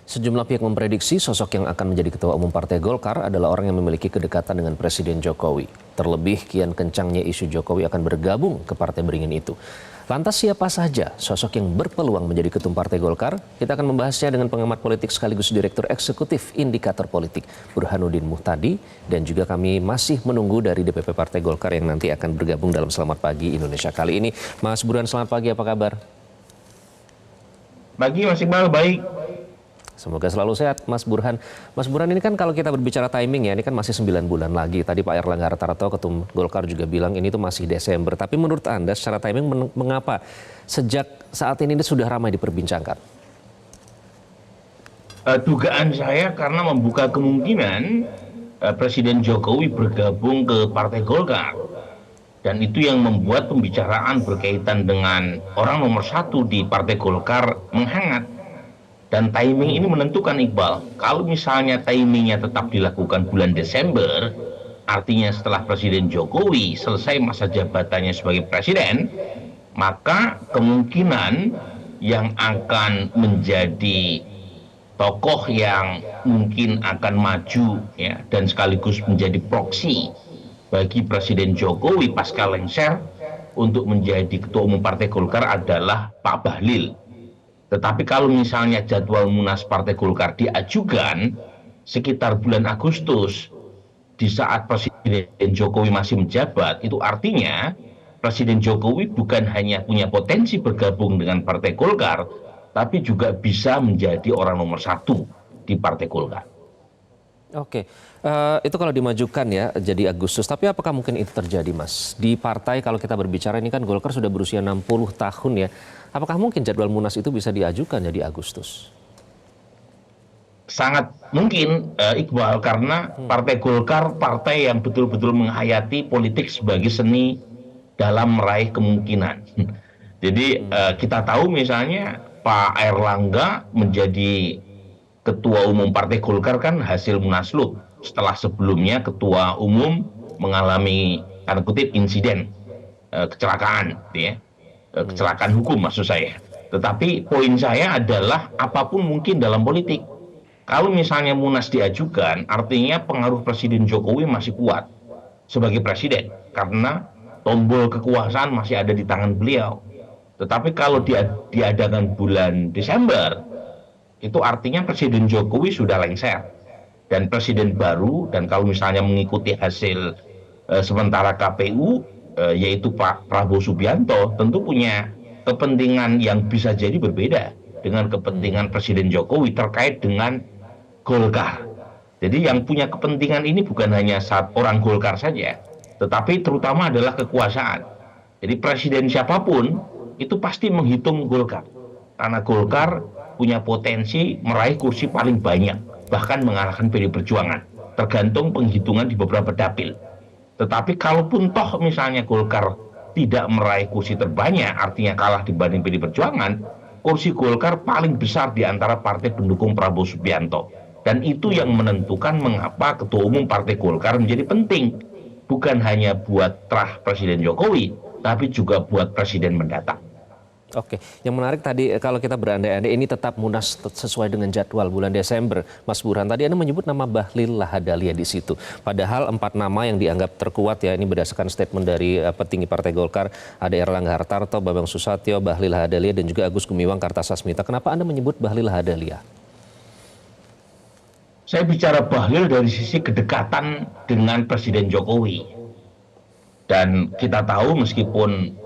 Sejumlah pihak memprediksi sosok yang akan menjadi ketua umum Partai Golkar adalah orang yang memiliki kedekatan dengan Presiden Jokowi. Terlebih kian kencangnya isu Jokowi akan bergabung ke Partai Beringin itu. Lantas siapa saja sosok yang berpeluang menjadi ketum Partai Golkar? Kita akan membahasnya dengan pengamat politik sekaligus Direktur Eksekutif Indikator Politik Burhanuddin Muhtadi. Dan juga kami masih menunggu dari DPP Partai Golkar yang nanti akan bergabung dalam Selamat Pagi Indonesia kali ini. Mas Burhan, selamat pagi, apa kabar? Pagi Mas Iqbal, baik. Semoga selalu sehat, Mas Burhan. Mas Burhan, ini kan kalau kita berbicara timing ya, ini kan masih 9 bulan lagi. Tadi Pak Airlangga Hartarto, Ketum Golkar juga bilang ini tuh masih Desember. Tapi menurut Anda secara timing mengapa sejak saat ini sudah ramai diperbincangkan? Dugaan saya karena membuka kemungkinan Presiden Jokowi bergabung ke Partai Golkar. Dan itu yang membuat pembicaraan berkaitan dengan orang nomor satu di Partai Golkar menghangat. Dan timing ini menentukan, Iqbal. Kalau misalnya timingnya tetap dilakukan bulan Desember, artinya setelah Presiden Jokowi selesai masa jabatannya sebagai presiden, maka kemungkinan yang akan menjadi tokoh yang mungkin akan maju ya, dan sekaligus menjadi proksi bagi Presiden Jokowi pasca lengser untuk menjadi ketua umum Partai Golkar adalah Pak Bahlil. Tetapi kalau misalnya jadwal Munas Partai Golkar diajukan sekitar bulan Agustus, di saat Presiden Jokowi masih menjabat, itu artinya Presiden Jokowi bukan hanya punya potensi bergabung dengan Partai Golkar, tapi juga bisa menjadi orang nomor satu di Partai Golkar. Oke, itu kalau dimajukan ya jadi Agustus. Tapi apakah mungkin itu terjadi, Mas? Di partai kalau kita berbicara ini kan Golkar sudah berusia 60 tahun ya. Apakah mungkin jadwal Munas itu bisa diajukan jadi Agustus? Sangat mungkin, Iqbal, karena Partai Golkar partai yang betul-betul menghayati politik sebagai seni dalam meraih kemungkinan. Jadi kita tahu misalnya Pak Airlangga menjadi Ketua Umum Partai Golkar kan hasil munaslup setelah sebelumnya Ketua Umum mengalami tanda kutip insiden kecelakaan, ya. Kecelakaan hukum maksud saya. Tetapi poin saya adalah apapun mungkin dalam politik. Kalau misalnya Munas diajukan, artinya pengaruh Presiden Jokowi masih kuat sebagai presiden karena tombol kekuasaan masih ada di tangan beliau. Tetapi kalau diadakan bulan Desember, itu artinya Presiden Jokowi sudah lengser. Dan presiden baru, dan kalau misalnya mengikuti hasil sementara KPU, yaitu Pak Prabowo Subianto, tentu punya kepentingan yang bisa jadi berbeda dengan kepentingan Presiden Jokowi terkait dengan Golkar. Jadi yang punya kepentingan ini bukan hanya orang Golkar saja, tetapi terutama adalah kekuasaan. Jadi presiden siapapun itu pasti menghitung Golkar. Karena Golkar punya potensi meraih kursi paling banyak, bahkan mengalahkan PD Perjuangan, tergantung penghitungan di beberapa dapil. Tetapi kalaupun toh misalnya Golkar tidak meraih kursi terbanyak, artinya kalah dibanding PD Perjuangan, kursi Golkar paling besar di antara partai pendukung Prabowo Subianto. Dan itu yang menentukan mengapa Ketua Umum Partai Golkar menjadi penting. Bukan hanya buat terah Presiden Jokowi, tapi juga buat presiden mendatang. Oke, yang menarik tadi kalau kita berandai-andai ini tetap Munas sesuai dengan jadwal bulan Desember. Mas Burhan, tadi Anda menyebut nama Bahlil Lahadalia di situ. Padahal 4 nama yang dianggap terkuat ya, ini berdasarkan statement dari petinggi Partai Golkar, ada Airlangga Hartarto, Bambang Susatyo, Bahlil Lahadalia, dan juga Agus Gumiwang Kartasasmita. Kenapa Anda menyebut Bahlil Lahadalia? Saya bicara Bahlil dari sisi kedekatan dengan Presiden Jokowi. Dan kita tahu meskipun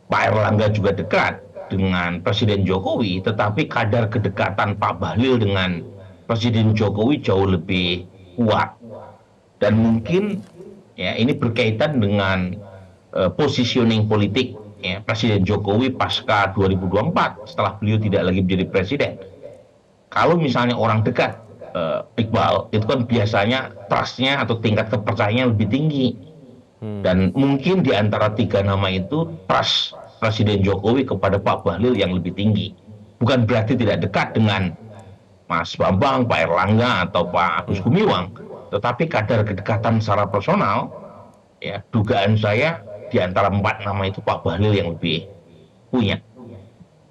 Pak Airlangga juga dekat dengan Presiden Jokowi, tetapi kadar kedekatan Pak Bahlil dengan Presiden Jokowi jauh lebih kuat. Dan mungkin ya ini berkaitan dengan positioning politik ya, Presiden Jokowi pasca 2024 setelah beliau tidak lagi menjadi presiden. Kalau misalnya orang dekat, Iqbal, itu kan biasanya trust-nya atau tingkat kepercayaannya lebih tinggi. Dan mungkin di antara 3 nama itu trust Presiden Jokowi kepada Pak Bahlil yang lebih tinggi. Bukan berarti tidak dekat dengan Mas Bambang, Pak Airlangga, atau Pak Agus Gumiwang. Tetapi kadar kedekatan secara personal, ya dugaan saya di antara 4 nama itu Pak Bahlil yang lebih punya.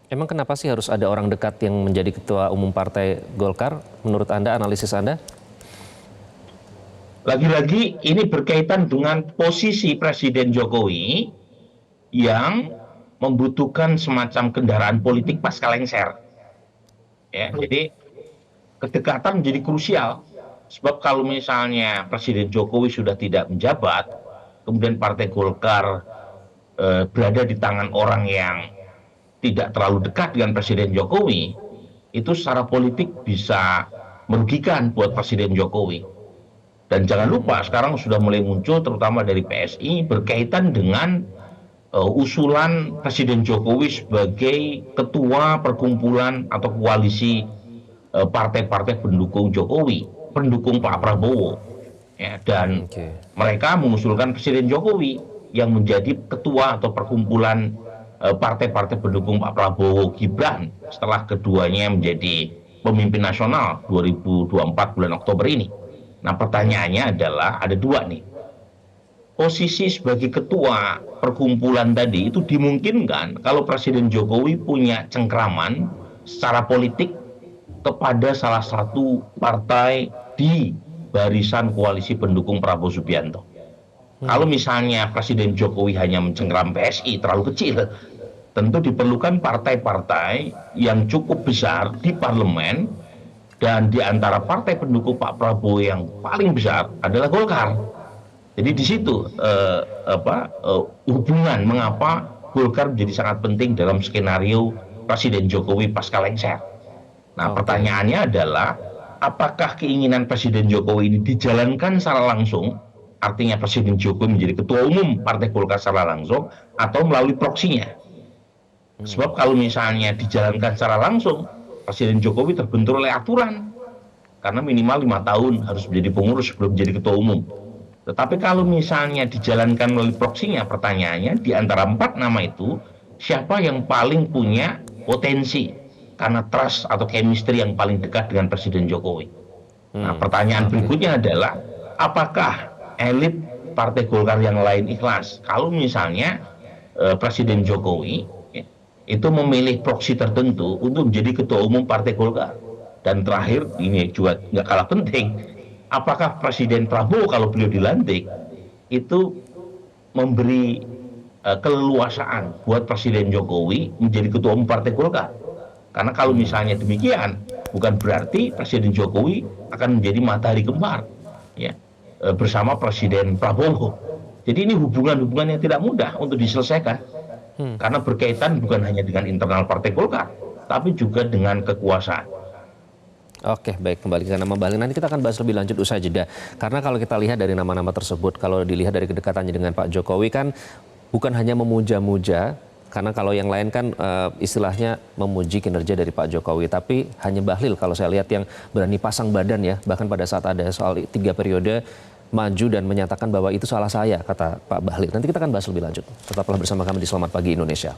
Emang kenapa sih harus ada orang dekat yang menjadi ketua umum Partai Golkar? Menurut Anda, analisis Anda? Lagi-lagi ini berkaitan dengan posisi Presiden Jokowi yang membutuhkan semacam kendaraan politik pasca lengser. Ya, jadi kedekatan menjadi krusial. Sebab kalau misalnya Presiden Jokowi sudah tidak menjabat, kemudian Partai Golkar berada di tangan orang yang tidak terlalu dekat dengan Presiden Jokowi, itu secara politik bisa merugikan buat Presiden Jokowi. Dan jangan lupa sekarang sudah mulai muncul terutama dari PSI berkaitan dengan usulan Presiden Jokowi sebagai ketua perkumpulan atau koalisi partai-partai pendukung Jokowi, pendukung Pak Prabowo. Ya, dan mereka mengusulkan Presiden Jokowi yang menjadi ketua atau perkumpulan partai-partai pendukung Pak Prabowo Gibran setelah keduanya menjadi pemimpin nasional 2024 bulan Oktober ini. Nah, pertanyaannya adalah ada dua nih. Posisi sebagai ketua perkumpulan tadi itu dimungkinkan kalau Presiden Jokowi punya cengkraman secara politik kepada salah satu partai di barisan koalisi pendukung Prabowo Subianto. Kalau misalnya Presiden Jokowi hanya mencengkram PSI terlalu kecil, tentu diperlukan partai-partai yang cukup besar di parlemen, dan di antara partai pendukung Pak Prabowo yang paling besar adalah Golkar. Jadi di situ hubungan mengapa Golkar menjadi sangat penting dalam skenario Presiden Jokowi pasca lengser. Nah, pertanyaannya adalah apakah keinginan Presiden Jokowi ini dijalankan secara langsung, artinya Presiden Jokowi menjadi ketua umum Partai Golkar secara langsung, atau melalui proksinya. Sebab kalau misalnya dijalankan secara langsung, Presiden Jokowi terbentur oleh aturan, karena minimal 5 tahun harus menjadi pengurus sebelum menjadi ketua umum. Tetapi kalau misalnya dijalankan melalui proksinya, pertanyaannya di antara 4 nama itu, siapa yang paling punya potensi karena trust atau chemistry yang paling dekat dengan Presiden Jokowi. Nah, pertanyaan berikutnya adalah apakah elit Partai Golkar yang lain ikhlas kalau misalnya Presiden Jokowi itu memilih proksi tertentu untuk menjadi ketua umum Partai Golkar. Dan terakhir, ini juga nggak kalah penting, apakah Presiden Prabowo kalau beliau dilantik itu memberi keleluasaan buat Presiden Jokowi menjadi ketua umum Partai Golkar. Karena kalau misalnya demikian, bukan berarti Presiden Jokowi akan menjadi matahari kembar, ya, bersama Presiden Prabowo. Jadi ini hubungan-hubungan yang tidak mudah untuk diselesaikan, karena berkaitan bukan hanya dengan internal Partai Golkar, tapi juga dengan kekuasaan. Oke, baik, kembali ke nama Bahlil. Nanti kita akan bahas lebih lanjut usai jeda. Karena kalau kita lihat dari nama-nama tersebut, kalau dilihat dari kedekatannya dengan Pak Jokowi kan bukan hanya memuja-muja, karena kalau yang lain kan istilahnya memuji kinerja dari Pak Jokowi, tapi hanya Bahlil kalau saya lihat yang berani pasang badan ya, bahkan pada saat ada soal 3 periode maju dan menyatakan bahwa itu salah saya, kata Pak Bahlil. Nanti kita akan bahas lebih lanjut. Tetaplah bersama kami di Selamat Pagi Indonesia.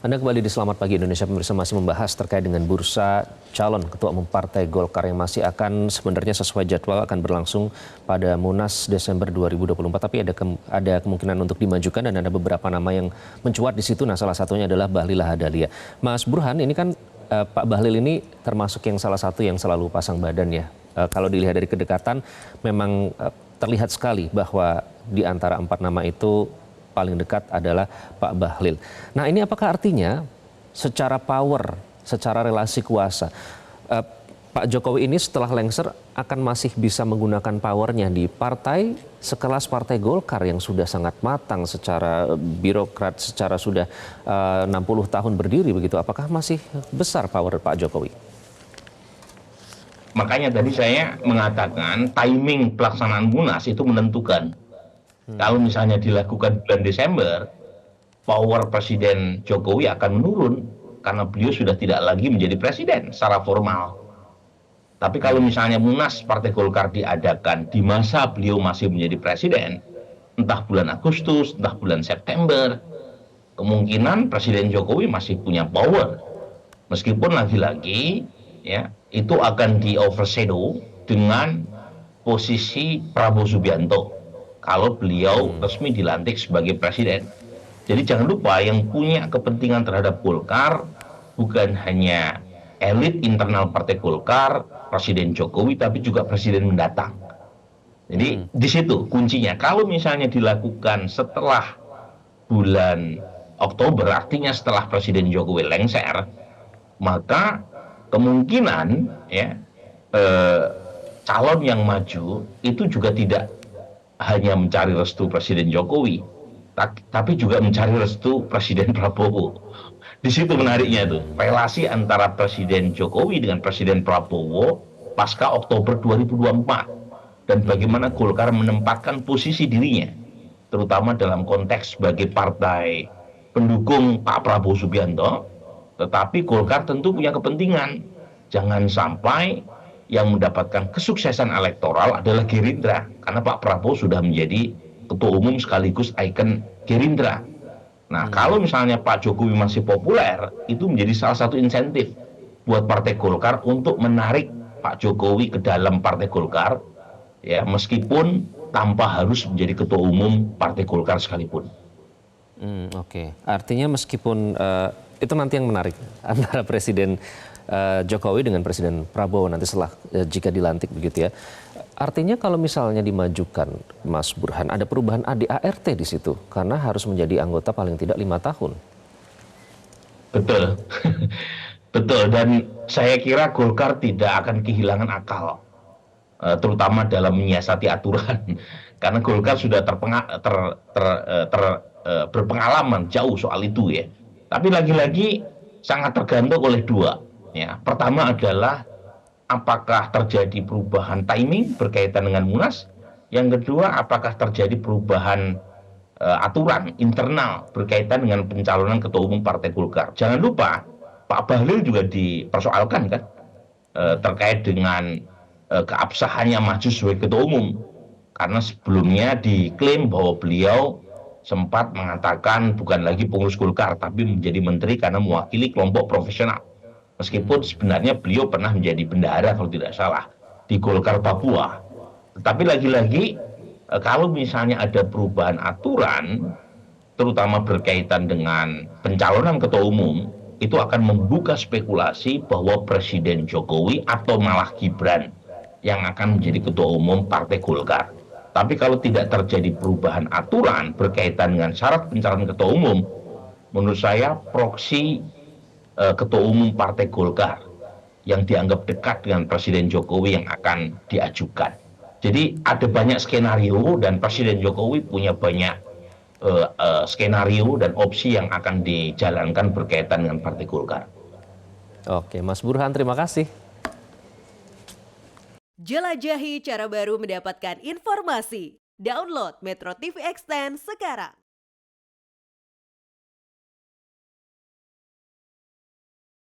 Anda kembali di Selamat Pagi Indonesia, pemirsa, masih membahas terkait dengan bursa calon Ketua Umum Partai Golkar yang masih akan sebenarnya sesuai jadwal akan berlangsung pada Munas Desember 2024. Tapi ada kemungkinan untuk dimajukan dan ada beberapa nama yang mencuat di situ. Nah, salah satunya adalah Bahlil Lahadalia. Mas Burhan, ini kan Pak Bahlil ini termasuk yang salah satu yang selalu pasang badan ya. Kalau dilihat dari kedekatan memang terlihat sekali bahwa di antara 4 nama itu paling dekat adalah Pak Bahlil. Nah, ini apakah artinya secara power, secara relasi kuasa, Pak Jokowi ini setelah lengser akan masih bisa menggunakan powernya di partai sekelas Partai Golkar yang sudah sangat matang secara birokrat, secara sudah 60 tahun berdiri begitu. Apakah masih besar power Pak Jokowi? Makanya tadi saya mengatakan timing pelaksanaan Munas itu menentukan. Kalau misalnya dilakukan bulan Desember, power Presiden Jokowi akan menurun karena beliau sudah tidak lagi menjadi presiden secara formal. Tapi kalau misalnya Munas Partai Golkar diadakan di masa beliau masih menjadi presiden, entah bulan Agustus, entah bulan September, kemungkinan Presiden Jokowi masih punya power. Meskipun lagi-lagi ya itu akan di-overshadow dengan posisi Prabowo Subianto kalau beliau resmi dilantik sebagai presiden. Jadi jangan lupa yang punya kepentingan terhadap Golkar bukan hanya elit internal Partai Golkar, Presiden Jokowi, tapi juga presiden mendatang. Jadi di situ kuncinya. Kalau misalnya dilakukan setelah bulan Oktober, artinya setelah Presiden Jokowi lengser, maka kemungkinan ya eh, calon yang maju itu juga tidak hanya mencari restu Presiden Jokowi, tapi juga mencari restu Presiden Prabowo. Di situ menariknya tuh, relasi antara Presiden Jokowi dengan Presiden Prabowo pasca Oktober 2024 dan bagaimana Golkar menempatkan posisi dirinya, terutama dalam konteks sebagai partai pendukung Pak Prabowo Subianto, tetapi Golkar tentu punya kepentingan. Jangan sampai yang mendapatkan kesuksesan elektoral adalah Gerindra, karena Pak Prabowo sudah menjadi ketua umum sekaligus ikon Gerindra. Nah, kalau misalnya Pak Jokowi masih populer, itu menjadi salah satu insentif buat Partai Golkar untuk menarik Pak Jokowi ke dalam Partai Golkar, ya meskipun tanpa harus menjadi ketua umum Partai Golkar sekalipun. Oke. Artinya meskipun itu nanti yang menarik antara Presiden Jokowi dengan Presiden Prabowo nanti setelah jika dilantik begitu ya. Artinya kalau misalnya dimajukan Mas Burhan, ada perubahan ADART di situ karena harus menjadi anggota paling tidak 5 tahun. Betul, betul. Dan saya kira Golkar tidak akan kehilangan akal, terutama dalam menyiasati aturan, karena Golkar sudah berpengalaman jauh soal itu ya. Tapi lagi-lagi sangat tergantung oleh dua. Ya, pertama adalah apakah terjadi perubahan timing berkaitan dengan Munas? Yang kedua, apakah terjadi perubahan aturan internal berkaitan dengan pencalonan ketua umum Partai Golkar? Jangan lupa, Pak Bahlil juga dipersoalkan kan terkait dengan keabsahannya maju sebagai ketua umum. Karena sebelumnya diklaim bahwa beliau sempat mengatakan bukan lagi pengurus Golkar, tapi menjadi menteri karena mewakili kelompok profesional. Meskipun sebenarnya beliau pernah menjadi bendahara kalau tidak salah di Golkar Papua. Tetapi lagi-lagi kalau misalnya ada perubahan aturan, terutama berkaitan dengan pencalonan ketua umum, itu akan membuka spekulasi bahwa Presiden Jokowi atau malah Gibran yang akan menjadi ketua umum Partai Golkar. Tapi kalau tidak terjadi perubahan aturan berkaitan dengan syarat pencalonan ketua umum, menurut saya proksi ketua umum Partai Golkar yang dianggap dekat dengan Presiden Jokowi yang akan diajukan. Jadi ada banyak skenario dan Presiden Jokowi punya banyak skenario dan opsi yang akan dijalankan berkaitan dengan Partai Golkar. Oke, Mas Burhan, terima kasih. Jelajahi cara baru mendapatkan informasi. Download Metro TV Extend sekarang.